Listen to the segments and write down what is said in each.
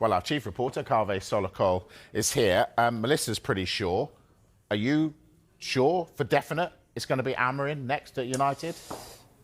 Well, our chief reporter, Kaveh Solokol, is here. Melissa's pretty sure. Are you sure, for definite, it's going to be Amorim next at United?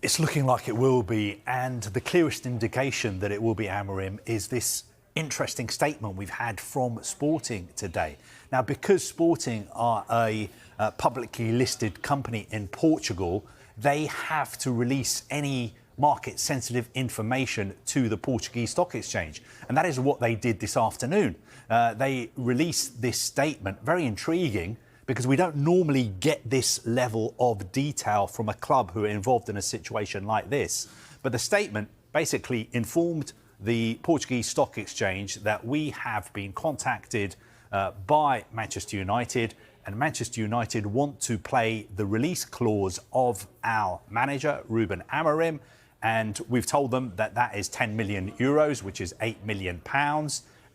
It's looking like it will be, and the clearest indication that it will be Amorim is this interesting statement we've had from Sporting today. Now, because Sporting are a publicly listed company in Portugal, they have to release any market-sensitive information to the Portuguese Stock Exchange. And that is what they did this afternoon. They released this statement, very intriguing, because we don't normally get this level of detail from a club who are involved in a situation like this. But the statement basically informed the Portuguese Stock Exchange that we have been contacted by Manchester United, and Manchester United want to play the release clause of our manager, Ruben Amorim, and we've told them that that is 10 million euros, which is £8 million,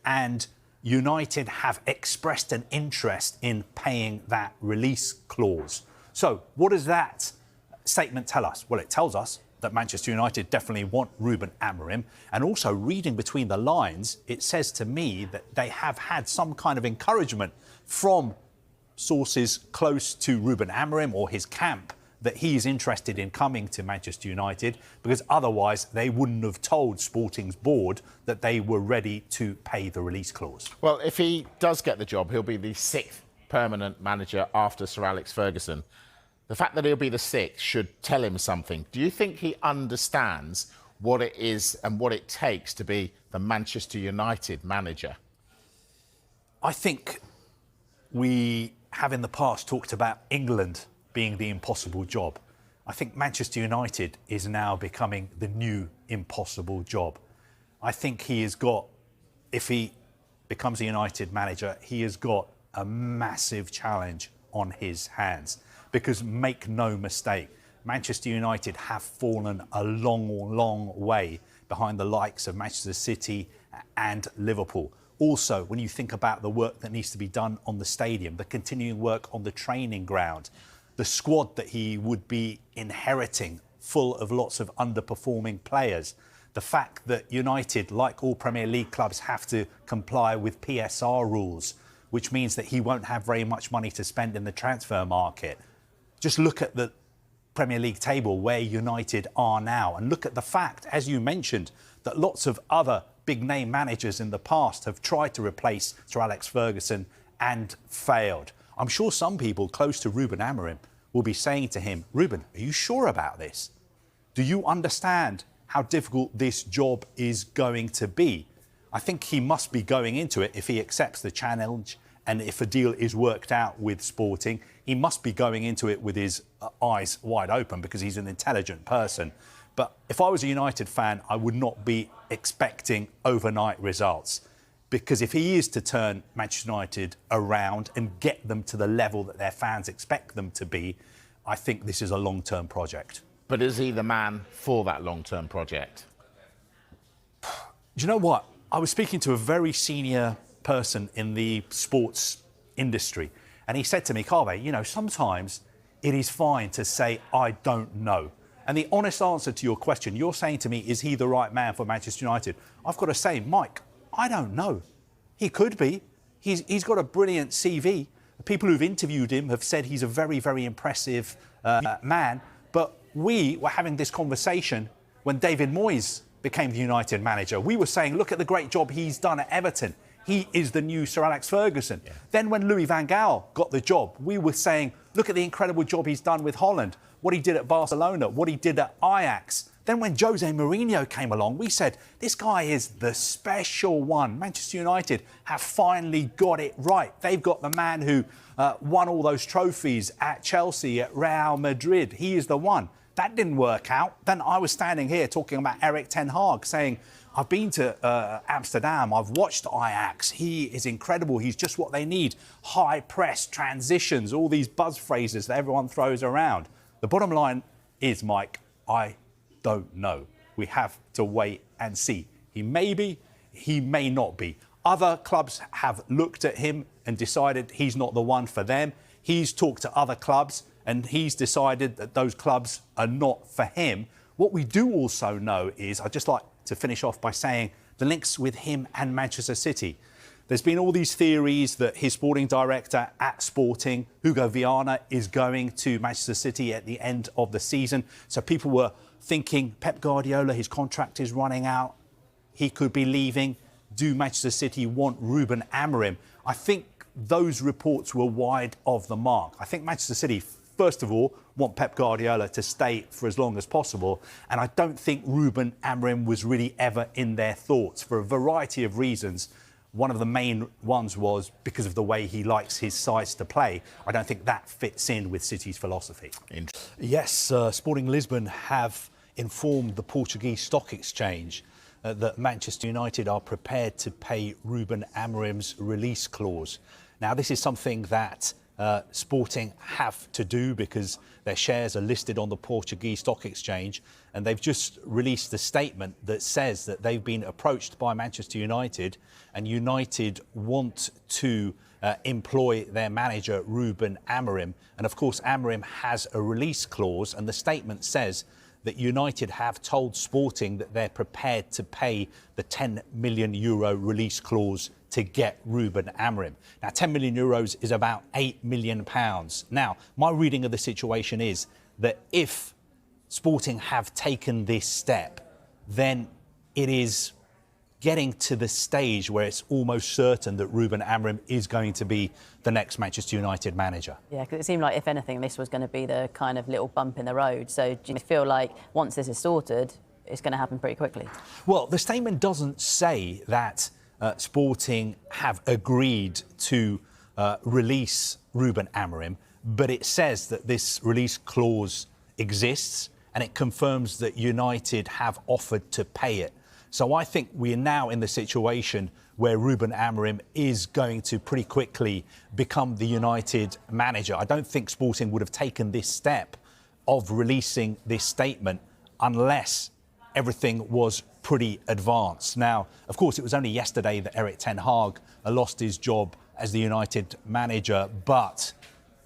and United have expressed an interest in paying that release clause. So what does that statement tell us? Well, it tells us that Manchester United definitely want Ruben Amorim, and also reading between the lines, it says to me that they have had some kind of encouragement from sources close to Ruben Amorim or his camp that he is interested in coming to Manchester United, because otherwise they wouldn't have told Sporting's board that they were ready to pay the release clause. Well, if he does get the job, he'll be the 6th permanent manager after Sir Alex Ferguson. The fact that he'll be the 6th should tell him something. Do you think he understands what it is and what it takes to be the Manchester United manager? I think we have in the past talked about England being the impossible job. I think Manchester United is now becoming the new impossible job. I think he has got, if he becomes a United manager, he has got a massive challenge on his hands. Because make no mistake, Manchester United have fallen a long, long way behind the likes of Manchester City and Liverpool. Also, when you think about the work that needs to be done on the stadium, the continuing work on the training ground, the squad that he would be inheriting, full of lots of underperforming players, the fact that United, like all Premier League clubs, have to comply with PSR rules, which means that he won't have very much money to spend in the transfer market. Just look at the Premier League table where United are now, and look at the fact, as you mentioned, that lots of other big-name managers in the past have tried to replace Sir Alex Ferguson and failed. I'm sure some people close to Ruben Amorim will be saying to him, Ruben, are you sure about this? Do you understand how difficult this job is going to be? I think he must be going into it, if he accepts the challenge and if a deal is worked out with Sporting, he must be going into it with his eyes wide open, because he's an intelligent person. But if I was a United fan, I would not be expecting overnight results. Because if he is to turn Manchester United around and get them to the level that their fans expect them to be, I think this is a long-term project. But is he the man for that long-term project? Do you know what? I was speaking to a very senior person in the sports industry, and he said to me, Kaveh, you know, sometimes it is fine to say, I don't know. And the honest answer to your question, you're saying to me, is he the right man for Manchester United? I've got to say, Mike, I don't know. He could be. He's got a brilliant CV. People who've interviewed him have said he's a very, very impressive man. But we were having this conversation when David Moyes became the United manager. We were saying, look at the great job he's done at Everton. He is the new Sir Alex Ferguson. Yeah. Then when Louis van Gaal got the job, we were saying, look at the incredible job he's done with Holland, what he did at Barcelona, what he did at Ajax. Then when Jose Mourinho came along, we said, this guy is the special one. Manchester United have finally got it right. They've got the man who won all those trophies at Chelsea, at Real Madrid. He is the one. That didn't work out. Then I was standing here talking about Erik ten Hag, saying, I've been to Amsterdam, I've watched Ajax. He is incredible. He's just what they need. High press, transitions, all these buzz phrases that everyone throws around. The bottom line is, Mike, I don't know. We have to wait and see. He may be, he may not be. Other clubs have looked at him and decided he's not the one for them. He's talked to other clubs and he's decided that those clubs are not for him. What we do also know is, I'd just like to finish off by saying the links with him and Manchester City. There's been all these theories that his sporting director at Sporting, Hugo Viana, is going to Manchester City at the end of the season. So people were thinking Pep Guardiola, his contract is running out. He could be leaving. Do Manchester City want Ruben Amorim? I think those reports were wide of the mark. I think Manchester City, first of all, want Pep Guardiola to stay for as long as possible. And I don't think Ruben Amorim was really ever in their thoughts for a variety of reasons. One of the main ones was because of the way he likes his sides to play. I don't think that fits in with City's philosophy. Yes, Sporting Lisbon have informed the Portuguese Stock Exchange that Manchester United are prepared to pay Ruben Amorim's release clause. Now, this is something that Sporting have to do because their shares are listed on the Portuguese Stock Exchange, and they've just released a statement that says that they've been approached by Manchester United, and United want to employ their manager Ruben Amorim. And of course, Amorim has a release clause, and the statement says that United have told Sporting that they're prepared to pay the €10 million release clause to get Ruben Amorim. Now, €10 million is about £8 million. Now, my reading of the situation is that if Sporting have taken this step, then it is getting to the stage where it's almost certain that Ruben Amorim is going to be the next Manchester United manager. Yeah, because it seemed like, if anything, this was going to be the kind of little bump in the road. So do you feel like once this is sorted, it's going to happen pretty quickly? Well, the statement doesn't say that Sporting have agreed to release Ruben Amorim, but it says that this release clause exists, and it confirms that United have offered to pay it. So I think we are now in the situation where Ruben Amorim is going to pretty quickly become the United manager. I don't think Sporting would have taken this step of releasing this statement unless everything was pretty advanced. Now, of course, it was only yesterday that Erik ten Hag lost his job as the United manager, but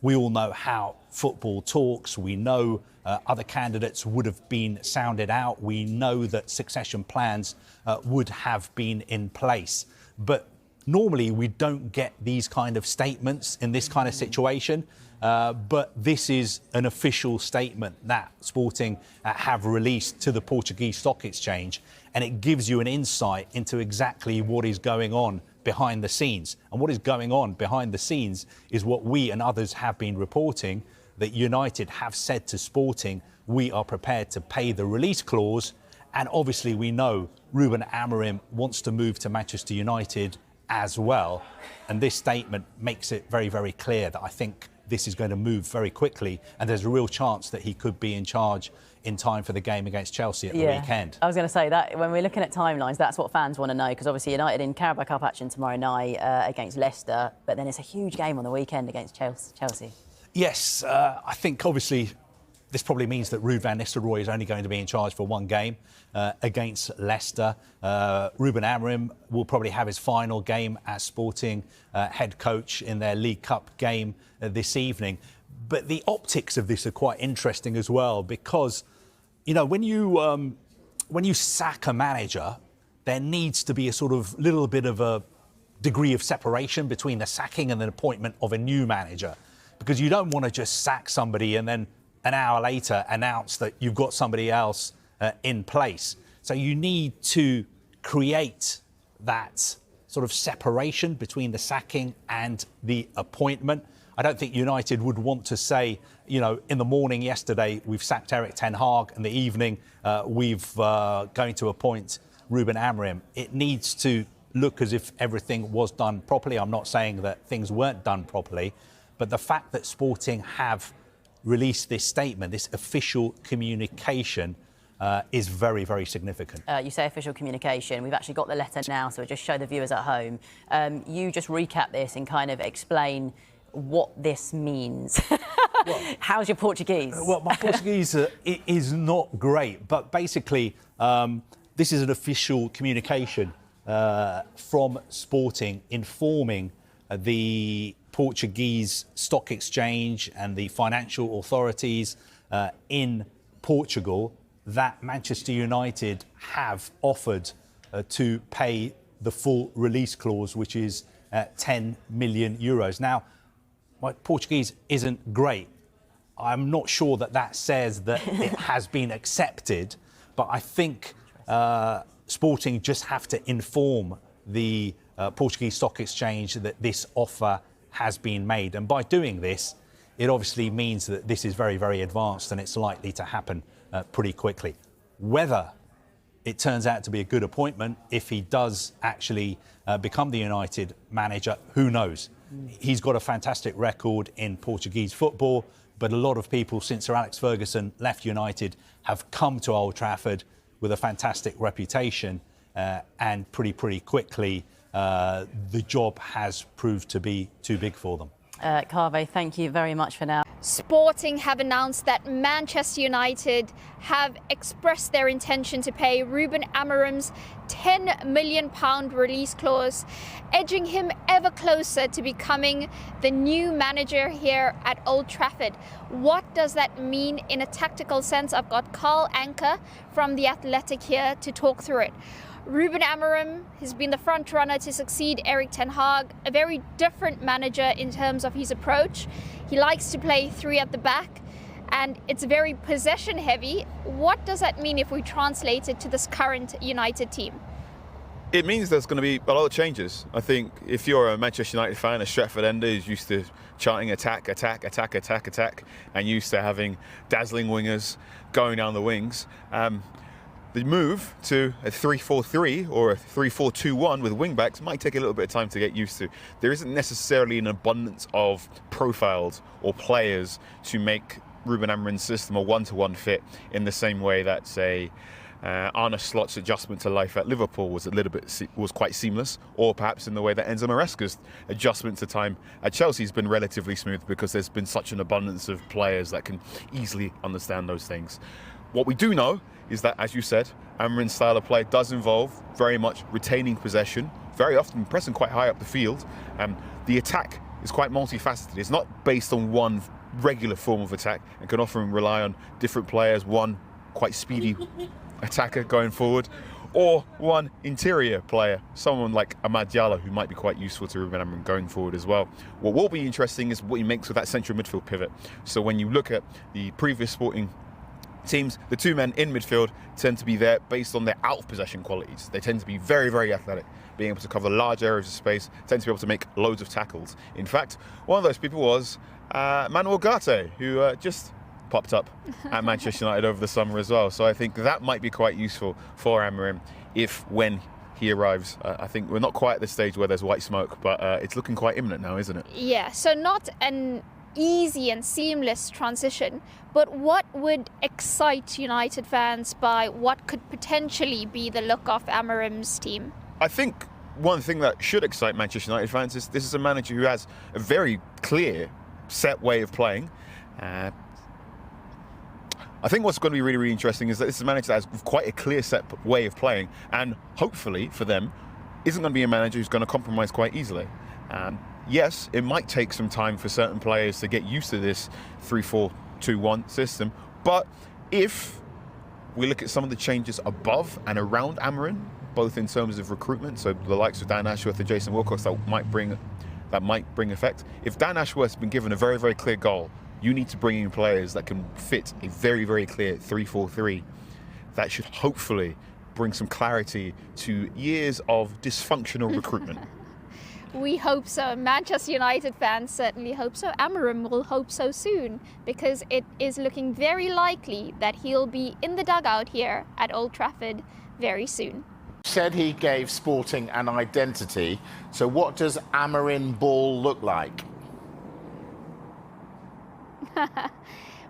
we all know how football talks. We know other candidates would have been sounded out. We know that succession plans would have been in place. But normally we don't get these kind of statements in this kind of situation. But this is an official statement that Sporting have released to the Portuguese Stock Exchange, and it gives you an insight into exactly what is going on behind the scenes. And what is going on behind the scenes is what we and others have been reporting, that United have said to Sporting, we are prepared to pay the release clause. And obviously we know Ruben Amorim wants to move to Manchester United as well. And this statement makes it very, very clear that I think this is going to move very quickly, and there's a real chance that he could be in charge in time for the game against Chelsea at the weekend. I was going to say that when we're looking at timelines, that's what fans want to know, because obviously United in Carabao Cup action tomorrow night against Leicester, but then it's a huge game on the weekend against Chelsea. Yes, I think obviously this probably means that Ruud van Nistelrooy is only going to be in charge for one game against Leicester. Ruben Amorim will probably have his final game as Sporting head coach in their League Cup game this evening. But the optics of this are quite interesting as well, because, you know, when you sack a manager, there needs to be a sort of little bit of a degree of separation between the sacking and the appointment of a new manager, because you don't want to just sack somebody and then an hour later announce that you've got somebody else in place. So you need to create that sort of separation between the sacking and the appointment. I don't think United would want to say, you know, in the morning yesterday we've sacked Erik ten Hag, in the evening we've going to appoint Ruben Amorim. It needs to look as if everything was done properly. I'm not saying that things weren't done properly, but the fact that Sporting have released this statement, this official communication, is very, very significant. You say official communication. We've actually got the letter now, so we'll just show the viewers at home. You just recap this and kind of explain what this means. Well, how's your Portuguese? Well, my Portuguese is not great, but basically this is an official communication from Sporting informing the Portuguese Stock Exchange and the financial authorities in Portugal that Manchester United have offered to pay the full release clause, which is 10 million euros. Now, my Portuguese isn't great. I'm not sure that says that it has been accepted, but I think Sporting just have to inform the Portuguese Stock Exchange that this offer has been made. And by doing this, it obviously means that this is very, very advanced and it's likely to happen pretty quickly. Whether it turns out to be a good appointment, if he does actually become the United manager, who knows? He's got a fantastic record in Portuguese football, but a lot of people since Sir Alex Ferguson left United have come to Old Trafford with a fantastic reputation, and pretty quickly the job has proved to be too big for them. Kaveh, thank you very much for now. Sporting have announced that Manchester United have expressed their intention to pay Ruben Amorim's £10 million release clause, edging him ever closer to becoming the new manager here at Old Trafford. What does that mean in a tactical sense? I've got Carl Anker from The Athletic here to talk through it. Ruben Amorim has been the front runner to succeed Erik ten Hag, a very different manager in terms of his approach. He likes to play three at the back and it's very possession heavy. What does that mean if we translate it to this current United team? It means there's going to be a lot of changes. I think if you're a Manchester United fan, a Stretford ender who's used to chanting attack, attack, attack, attack, attack, and used to having dazzling wingers going down the wings, the move to a 3-4-3 or a 3-4-2-1 with wing-backs might take a little bit of time to get used to. There isn't necessarily an abundance of profiles or players to make Ruben Amorim's system a one-to-one fit in the same way that, say, Arne Slot's adjustment to life at Liverpool was quite seamless, or perhaps in the way that Enzo Maresca's adjustment to time at Chelsea has been relatively smooth because there's been such an abundance of players that can easily understand those things. What we do know is that, as you said, Amorim's style of play does involve very much retaining possession, very often pressing quite high up the field. The attack is quite multifaceted. It's not based on one regular form of attack and can often rely on different players, one quite speedy attacker going forward, or one interior player, someone like Amad Diallo, who might be quite useful to Ruben Amorim going forward as well. What will be interesting is what he makes with that central midfield pivot. So when you look at the previous Sporting teams, the two men in midfield tend to be there based on their out-of-possession qualities. They tend to be very, very athletic, being able to cover large areas of space, tend to be able to make loads of tackles. In fact, one of those people was Manuel Ugarte, who just popped up at Manchester United over the summer as well. So I think that might be quite useful for Amorim when he arrives. I think we're not quite at the stage where there's white smoke, but it's looking quite imminent now, isn't it? Yeah, so not an easy and seamless transition, but what would excite United fans by what could potentially be the look of Amorim's team? I think one thing that should excite Manchester United fans is this is a manager who has a very clear, set way of playing. I think what's going to be really, really interesting is that this is a manager that has quite a clear set way of playing, and hopefully for them, isn't going to be a manager who's going to compromise quite easily. Yes, it might take some time for certain players to get used to this 3-4-2-1 system, but if we look at some of the changes above and around Amorim, both in terms of recruitment, so the likes of Dan Ashworth and Jason Wilcox that might bring effect. If Dan Ashworth's been given a very, very clear goal, you need to bring in players that can fit a very, very clear 3-4-3. That should hopefully bring some clarity to years of dysfunctional recruitment. We hope so. Manchester United fans certainly hope so. Amorim will hope so soon, because it is looking very likely that he'll be in the dugout here at Old Trafford very soon. Said he gave Sporting an identity. So what does Amorim ball look like?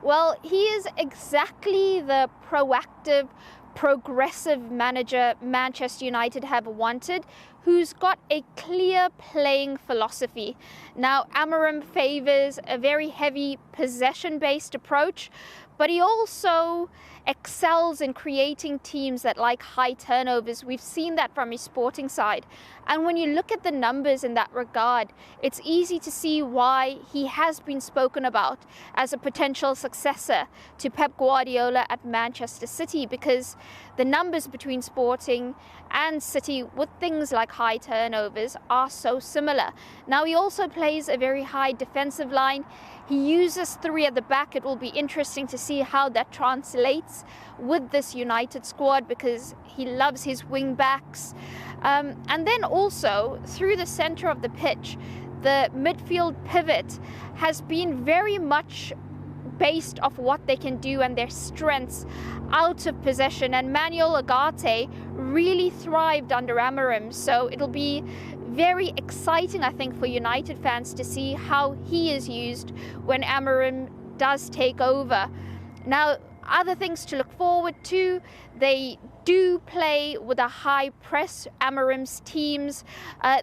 Well, he is exactly the proactive, progressive manager Manchester United have wanted, who's got a clear playing philosophy. Now, Amorim favours a very heavy possession-based approach, but he also excels in creating teams that like high turnovers. We've seen that from his sporting side. And when you look at the numbers in that regard, it's easy to see why he has been spoken about as a potential successor to Pep Guardiola at Manchester City, because the numbers between Sporting and City with things like high turnovers are so similar. Now, he also plays a very high defensive line. He uses three at the back. It will be interesting to see how that translates with this United squad, because he loves his wing backs. And then also through the centre of the pitch, the midfield pivot has been very much based off what they can do and their strengths out of possession. And Manuel Ugarte really thrived under Amorim. So it'll be very exciting, I think, for United fans to see how he is used when Amorim does take over. Now, other things to look forward to, they do play with a high press, Amorim's teams.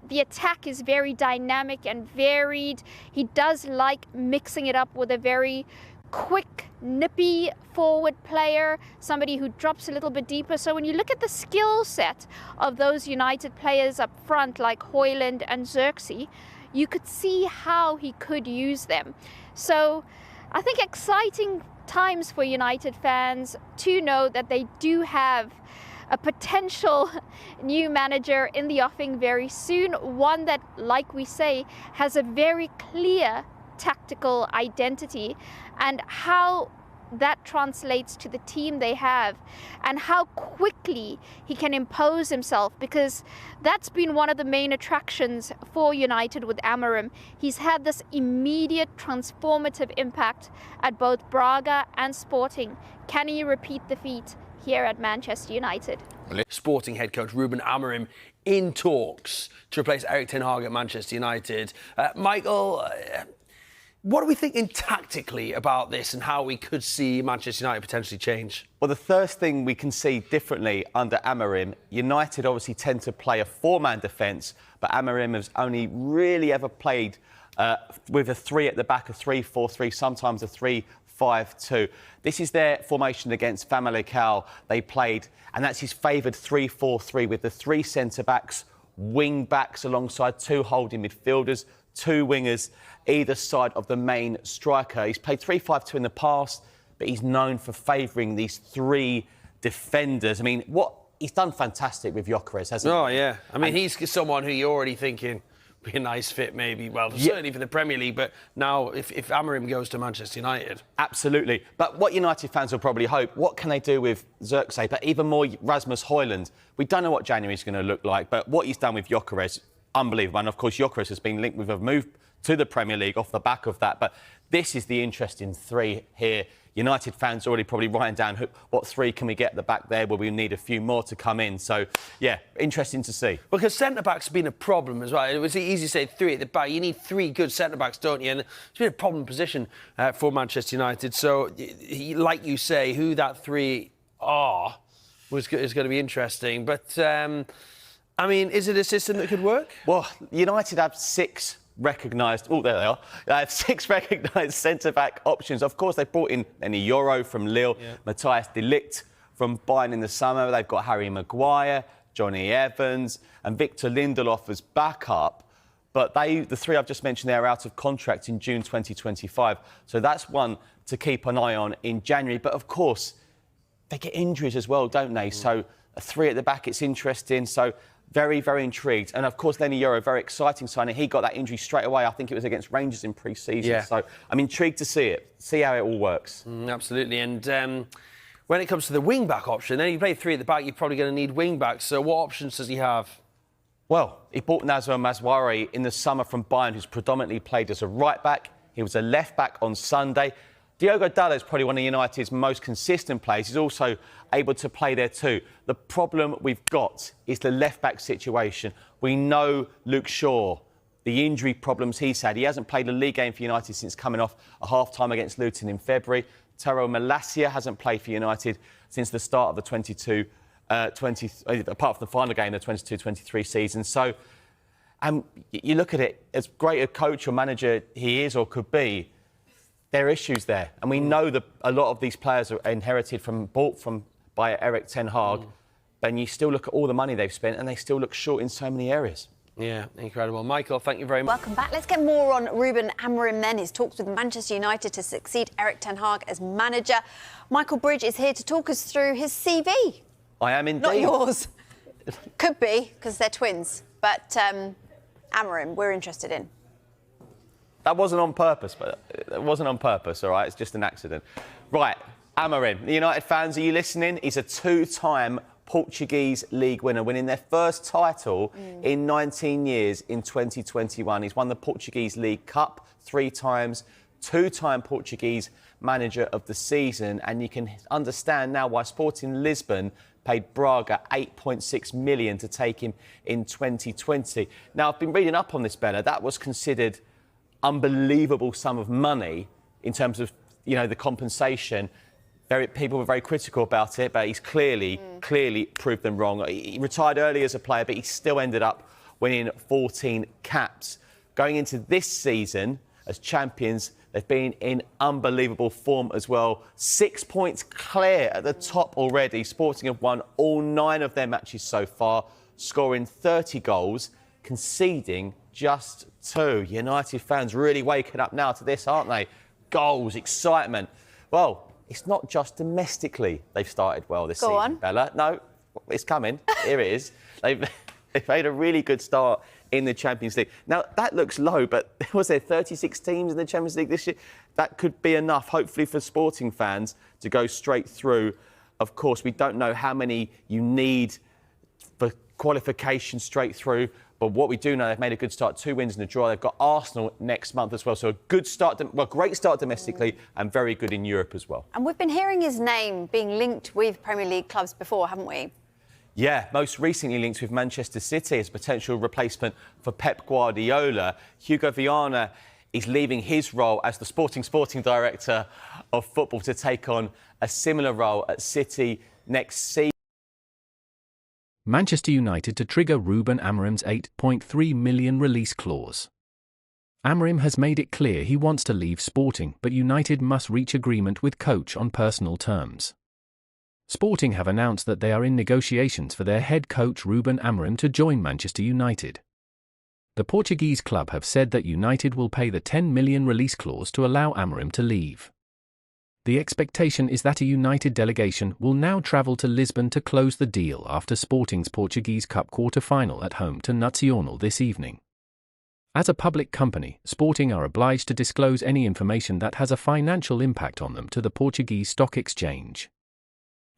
The attack is very dynamic and varied. He does like mixing it up with a very quick, nippy forward player, somebody who drops a little bit deeper. So when you look at the skill set of those United players up front, like Højlund and Xerxes, you could see how he could use them. So I think exciting times for United fans to know that they do have a potential new manager in the offing very soon, one that, like we say, has a very clear tactical identity, and how that translates to the team they have and how quickly he can impose himself, because that's been one of the main attractions for United with Amorim. He's had this immediate transformative impact at both Braga and Sporting. Can he repeat the feat here at Manchester United? Sporting head coach Ruben Amorim in talks to replace Erik ten Hag at Manchester United. Michael, what are we thinking tactically about this and how we could see Manchester United potentially change? Well, the first thing we can see differently under Amorim, United obviously tend to play a four-man defence, but Amorim has only really ever played with a three at the back, a 3-4-3, sometimes a 3-5-2. This is their formation against Famalicão. They played, and that's his favoured 3-4-3 with the three centre-backs, wing-backs alongside two holding midfielders, two wingers either side of the main striker. He's played 3-5-2 in the past, but he's known for favouring these three defenders. I mean, he's done fantastic with Gyökeres, hasn't he? Oh, yeah. I mean, he's someone who you're already thinking be a nice fit, maybe. Well, certainly for the Premier League, but now if Amorim goes to Manchester United. Absolutely. But what United fans will probably hope, what can they do with Xerxes, but even more Rasmus Højlund? We don't know what January's going to look like, but what he's done with Gyökeres, unbelievable. And of course, Gyökeres has been linked with a move to the Premier League off the back of that. But this is the interesting three here. United fans already probably writing down what three can we get at the back there, where we need a few more to come in. So, yeah, interesting to see. Because centre-backs have been a problem as well. It was easy to say three at the back. You need three good centre-backs, don't you? And it's been a problem position for Manchester United. So, like you say, who that three are is going to be interesting. But, I mean, is it a system that could work? Well, United have six recognised... Oh, there they are. They have six recognised centre-back options. Of course, they brought in Lenny Yoro from Lille, Matthias de Ligt from Bayern in the summer. They've got Harry Maguire, Johnny Evans and Victor Lindelof as backup. But the three I've just mentioned there are out of contract in June 2025. So that's one to keep an eye on in January. But, of course, they get injuries as well, don't they? So a three at the back, it's interesting. So... very, very intrigued. And, of course, Lenny Yoro, very exciting signing. He got that injury straight away. I think it was against Rangers in pre-season. Yeah. So I'm intrigued to see it, see how it all works. Absolutely. And when it comes to the wing-back option, then you play three at the back, you're probably going to need wing-backs. So what options does he have? Well, he bought Nazar Mazwari in the summer from Bayern, who's predominantly played as a right-back. He was a left-back on Sunday. Diogo Dalot is probably one of United's most consistent players. He's also able to play there too. The problem we've got is the left-back situation. We know Luke Shaw, the injury problems he's had. He hasn't played a league game for United since coming off a half-time against Luton in February. Taro Malacia hasn't played for United since the start of the apart from the final game of the 22-23 season. So, you look at it, as great a coach or manager he is or could be, there are issues there. And we know that a lot of these players are inherited by Eric Ten Hag. And you still look at all the money they've spent and they still look short in so many areas. Yeah, incredible. Michael, thank you very much. Welcome back. Let's get more on Ruben Amorim then. His talks with Manchester United to succeed Eric Ten Hag as manager. Michael Bridge is here to talk us through his CV. I am indeed. Not yours. Could be, because they're twins. But Amorim, we're interested in. That wasn't on purpose, but it wasn't on purpose, all right? It's just an accident. Right, Amorim. The United fans, are you listening? He's a two-time Portuguese league winner, winning their first title in 19 years in 2021. He's won the Portuguese League Cup 3 times, 2-time Portuguese manager of the season, and you can understand now why Sporting Lisbon paid Braga 8.6 million to take him in 2020. Now, I've been reading up on this, Bella. That was considered unbelievable sum of money in terms of, the compensation. People were very critical about it, but he's clearly proved them wrong. He retired early as a player, but he still ended up winning 14 caps. Going into this season as champions, they've been in unbelievable form as well. 6 points clear at the top already. Sporting have won all 9 of their matches so far, scoring 30 goals, conceding just 2. United fans really waking up now to this, aren't they? Goals, excitement. Well, it's not just domestically they've started well this season, on. Bella. No, it's coming. Here it is. They've made a really good start in the Champions League. Now, that looks low, but was there 36 teams in the Champions League this year? That could be enough, hopefully, for Sporting fans to go straight through. Of course, we don't know how many you need for qualification straight through. But what we do know, they've made a good start, 2 wins and a draw. They've got Arsenal next month as well. So a good start, great start domestically and very good in Europe as well. And we've been hearing his name being linked with Premier League clubs before, haven't we? Yeah, most recently linked with Manchester City as a potential replacement for Pep Guardiola. Hugo Viana is leaving his role as the sporting director of football to take on a similar role at City next season. Manchester United to trigger Ruben Amorim's £8.3 million release clause. Amorim has made it clear he wants to leave Sporting, but United must reach agreement with coach on personal terms. Sporting have announced that they are in negotiations for their head coach Ruben Amorim to join Manchester United. The Portuguese club have said that United will pay the £10 million release clause to allow Amorim to leave. The expectation is that a United delegation will now travel to Lisbon to close the deal after Sporting's Portuguese Cup quarter-final at home to Nacional this evening. As a public company, Sporting are obliged to disclose any information that has a financial impact on them to the Portuguese Stock Exchange.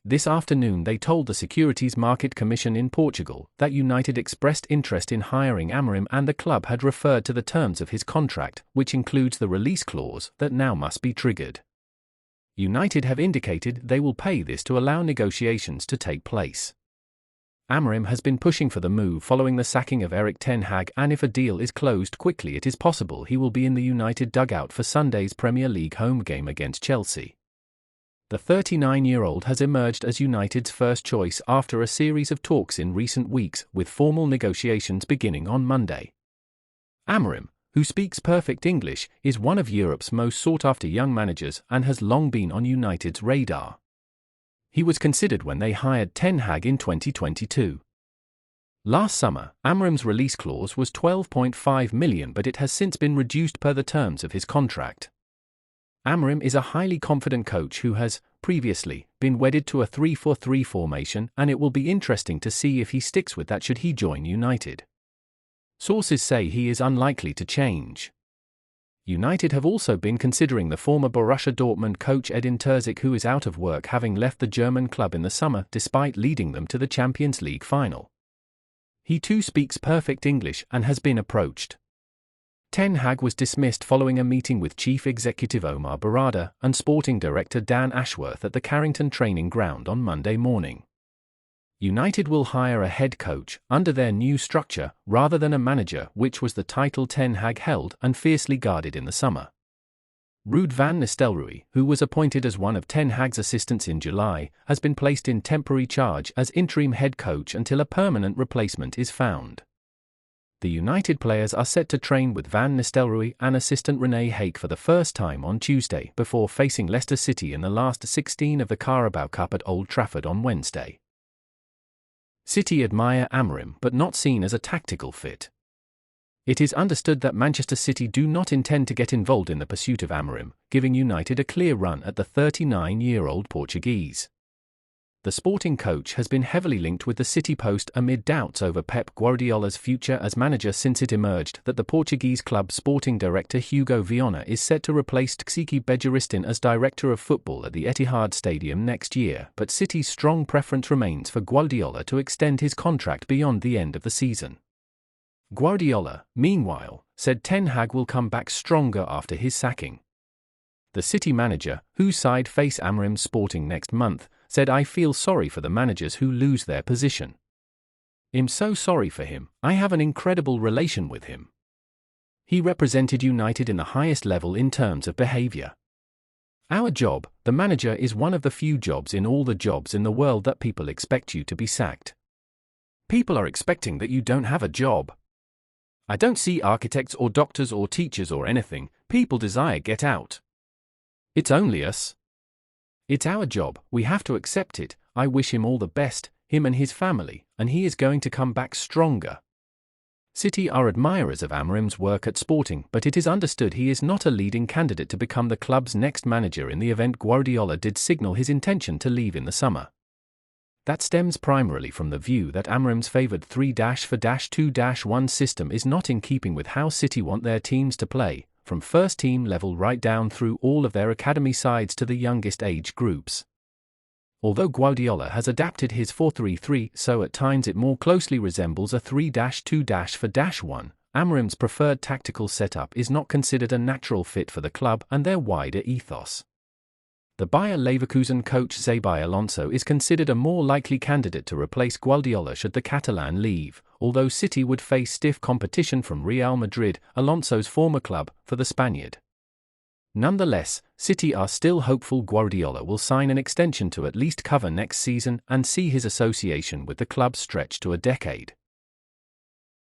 This afternoon they told the Securities Market Commission in Portugal that United expressed interest in hiring Amorim and the club had referred to the terms of his contract, which includes the release clause that now must be triggered. United have indicated they will pay this to allow negotiations to take place. Amorim has been pushing for the move following the sacking of Eric Ten Hag, and if a deal is closed quickly it is possible he will be in the United dugout for Sunday's Premier League home game against Chelsea. The 39-year-old has emerged as United's first choice after a series of talks in recent weeks, with formal negotiations beginning on Monday. Amorim, who speaks perfect English, is one of Europe's most sought-after young managers and has long been on United's radar. He was considered when they hired Ten Hag in 2022. Last summer, Amorim's release clause was £12.5 million, but it has since been reduced per the terms of his contract. Amorim is a highly confident coach who has, previously, been wedded to a 3-4-3 formation, and it will be interesting to see if he sticks with that should he join United. Sources say he is unlikely to change. United have also been considering the former Borussia Dortmund coach Edin Terzic, who is out of work having left the German club in the summer despite leading them to the Champions League final. He too speaks perfect English and has been approached. Ten Hag was dismissed following a meeting with Chief Executive Omar Barada and Sporting Director Dan Ashworth at the Carrington training ground on Monday morning. United will hire a head coach under their new structure rather than a manager, which was the title Ten Hag held and fiercely guarded in the summer. Ruud van Nistelrooy, who was appointed as one of Ten Hag's assistants in July, has been placed in temporary charge as interim head coach until a permanent replacement is found. The United players are set to train with Van Nistelrooy and assistant René Hake for the first time on Tuesday before facing Leicester City in the last 16 of the Carabao Cup at Old Trafford on Wednesday. City admire Amorim but not seen as a tactical fit. It is understood that Manchester City do not intend to get involved in the pursuit of Amorim, giving United a clear run at the 39-year-old Portuguese. The Sporting coach has been heavily linked with the City post amid doubts over Pep Guardiola's future as manager since it emerged that the Portuguese club's sporting director Hugo Viana is set to replace Ksiki Begiristain as director of football at the Etihad Stadium next year, but City's strong preference remains for Guardiola to extend his contract beyond the end of the season. Guardiola, meanwhile, said Ten Hag will come back stronger after his sacking. The City manager, whose side face Amorim's Sporting next month, said, "I feel sorry for the managers who lose their position. I'm so sorry for him. I have an incredible relation with him. He represented United in the highest level in terms of behaviour. Our job, the manager, is one of the few jobs in all the jobs in the world that people expect you to be sacked. People are expecting that you don't have a job. I don't see architects or doctors or teachers or anything. People desire get out. It's only us. It's our job, we have to accept it. I wish him all the best, him and his family, and he is going to come back stronger." City are admirers of Amorim's work at Sporting, but it is understood he is not a leading candidate to become the club's next manager in the event Guardiola did signal his intention to leave in the summer. That stems primarily from the view that Amorim's favoured 3-4-2-1 system is not in keeping with how City want their teams to play, from first-team level right down through all of their academy sides to the youngest age groups. Although Guardiola has adapted his 4-3-3 so at times it more closely resembles a 3-2-4-1, Amorim's preferred tactical setup is not considered a natural fit for the club and their wider ethos. The Bayer Leverkusen coach Xabi Alonso is considered a more likely candidate to replace Guardiola should the Catalan leave, although City would face stiff competition from Real Madrid, Alonso's former club, for the Spaniard. Nonetheless, City are still hopeful Guardiola will sign an extension to at least cover next season and see his association with the club stretch to a decade.